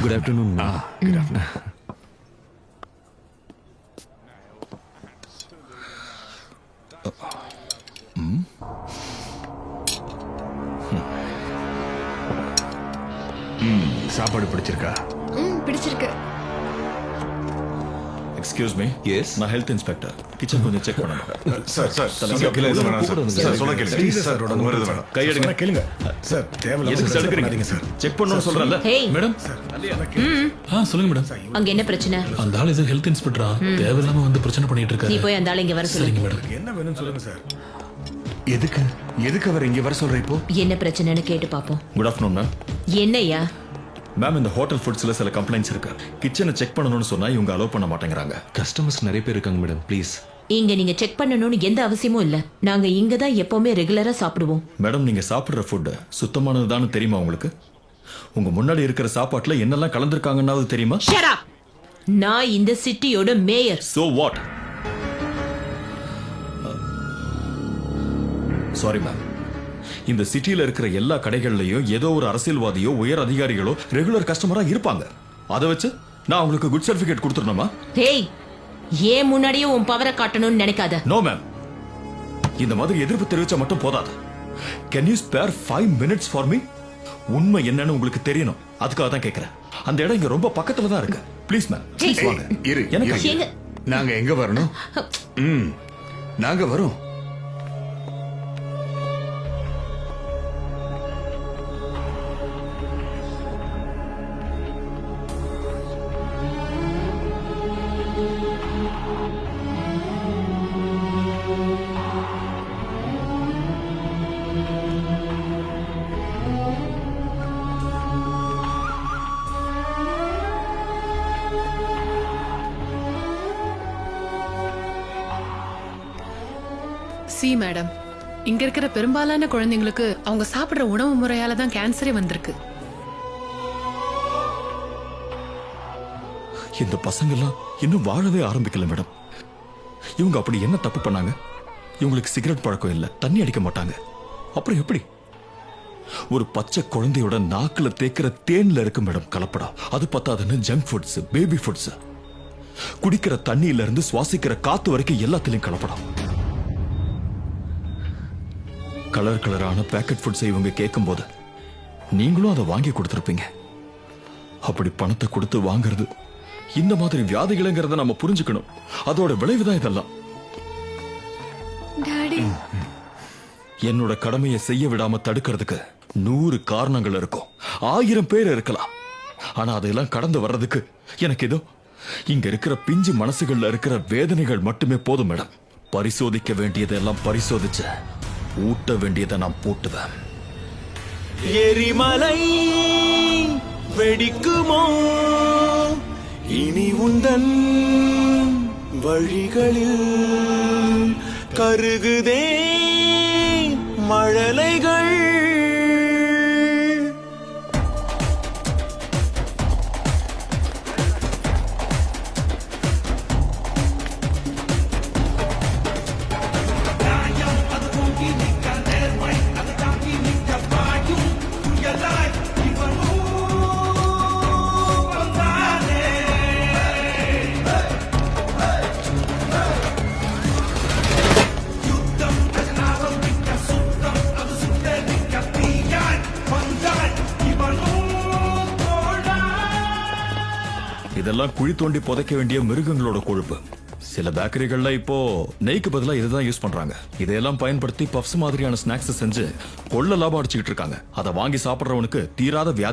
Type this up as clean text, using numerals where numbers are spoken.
Good afternoon. Good afternoon. சாப்பாடு பிடிச்சிருக்கா? பிடிச்சிருக்கு. Excuse me. Yes? நான் ஹெல்த் இன்ஸ்பெக்டர். கிச்சன் கொஞ்சம் செக் பண்ணணும். சார் சார் தலைக்கு கீழே எதுவும் வேணாம் கூப்பிடுங்க. சார். சார் சொல்ல கேளுங்க சார். ஒரு இது வேணாம். கை எடுங்க. சொன்னா கேளுங்க சார். தேவையில்லாம எதுக்கு பிரச்சனை தடுக்கிறீங்க பண்ணாதீங்க சார். செக் பண்ணணும்னு சொல்றேன்ல. ஹேய், மேடம் சொல்லுங்க மேடம். அங்க என்ன பிரச்சனை? அந்த ஆள் இது ஹெல்த் இன்ஸ்பெக்டரா தேவையில்லாம வந்து பிரச்சனை பண்ணிட்டு நீ இருக்காரு. போய் அந்த ஆளை இங்க வர சொல்லு. சரிங்க மேடம். என்ன வேணும்னு சொல்லுங்க சார். எதுக்கு அவர் இங்க வர சொல்ற இப்போ? என்ன பிரச்சனைன்னு கேட்டு பாப்போம். Good afternoon ma'am. என்னய்யா? மேம் இந்த ஹோட்டல் ஃபுட்ஸ்ல சில கம்ப்ளைண்ட்ஸ் இருக்கு. கிச்சனை செக் பண்ணணும்னு சொன்னா இவங்க அலோவ் பண்ண மாட்டேங்கிறாங்க. கஸ்டமர்ஸ் நிறைய பேர் இருக்காங்க மேடம், ப்ளீஸ். இங்க நீங்க செக் பண்ணணும்னு எந்த அவசியமும் இல்ல. நாங்க இங்க தான் எப்பவுமே ரெகுலரா சாப்பிடுவோம். மேடம் நீங்க சாப்பிடுற ஃபுட் சுத்தமானதுதான்னு தெரியுமா உங்களுக்கு? உங்க முன்னாடி இருக்கிற சாப்பாட்டுல என்னெல்லாம் கலந்துருக்காங்கன்னாவது தெரியுமா? Shut up! நான் இந்த சிட்டியோட mayor. So what? Sorry ma'am. இந்த சிட்டில இருக்கிற எல்லா கடைகள்லயும் ஏதோ ஒரு அரசியல்வாதியோ உயர் அதிகாரிகளோ ரெகுலர் கஸ்டமரா இருப்பாங்க. அதை வச்சு நான் உங்களுக்கு குட் சர்டிபிகேட் கொடுத்துடணுமா? ஹேய், ஏன் முன்னாடியே உன் பவரை காட்டணும்னு நினைக்காத. No ma'am. இந்த மாதிரி எதிர்ப்பு தெரிவிச்சா மட்டும் போதாது. Can you spare 5 minutes for me? உண்மை என்னன்னு உங்களுக்கு தெரியணும். அதுக்காக தான் கேட்கிறேன். அந்த இடம் இங்க ரொம்ப பக்கத்துல தான் இருக்கு. ப்ளீஸ் மேம், ப்ளீஸ் வாங்க. இரு. எனக்கு எங்க? நாங்க எங்க வரணும்? நாங்க வரோம். சி மேடம், இங்க இருக்கிற பெரும்பாலான குழந்தைங்களுக்கு அவங்க சாப்பிடுற உணவு முறையால தான் கேன்சரே வந்திருக்கு. இந்த பசங்கெல்லாம் இன்னும் வாழவே ஆரம்பிக்கல மேடம். இவங்க அப்படி என்ன தப்பு பண்ணாங்க? இவங்களுக்கு சிகரெட் பழக்கம் இல்ல, தண்ணி அடிக்க மாட்டாங்க. அப்புறம் எப்படி? ஒரு பச்சை குழந்தையோட நாக்குல தேக்கிற தேன்ல இருக்கு மேடம் கலப்படம். அது பத்தாதுன்னு ஜங்க் ஃபுட்ஸ், பேபி ஃபுட்ஸ், குடிக்கிற தண்ணியில இருந்து சுவாசிக்கிற காத்து வரைக்கும் எல்லாத்திலையும் கலப்படம். கலர் கலரான பேக்கெட் ஃபுட்ஸை இவங்க கேட்கும் போது நீங்களும் அதை வாங்கி கொடுத்திருப்பீங்க. அப்படி பணத்தை கொடுத்து வாங்குறது இந்த மாதிரி வியாதிகளைங்கிறத நம்ம புரிஞ்சுக்கணும். அதோட விளைவுதான் இதெல்லாம். டாடி, என்னோட கடமையை செய்ய விடாம தடுக்கிறதுக்கு 100 காரணங்கள் இருக்கும், 1000 பேர் இருக்கலாம். ஆனா அதெல்லாம் கடந்து வர்றதுக்கு எனக்கு ஏதோ இங்க இருக்கிற பிஞ்சு மனசுகள்ல இருக்கிற வேதனைகள் மட்டுமே போதும் மேடம். பரிசோதிக்க வேண்டியதெல்லாம் பரிசோதிச்சு ஊட்ட வேண்டியதை நான் போட்டுவேன். எரிமலை வெடிக்குமோ இனி உந்தன் வழிகளில்? கருகுதே மழலைகள். இதெல்லாம் குழி தோண்டி புதைக்க வேண்டிய மிருகங்களோட கொழுப்பு. சில பேக்கரிகள்ல இப்போ நெய்க்கு பதிலா இதுதான் யூஸ் பண்றாங்க. இதையெல்லாம் பயன்படுத்தி பப்ஸ் மாதிரியான ஸ்நாக்ஸ் செஞ்சு கொள்ள லாபம் அடிச்சுக்கிட்டு இருக்காங்க. அதை வாங்கி சாப்பிடுறவனுக்கு தீராத வியாதி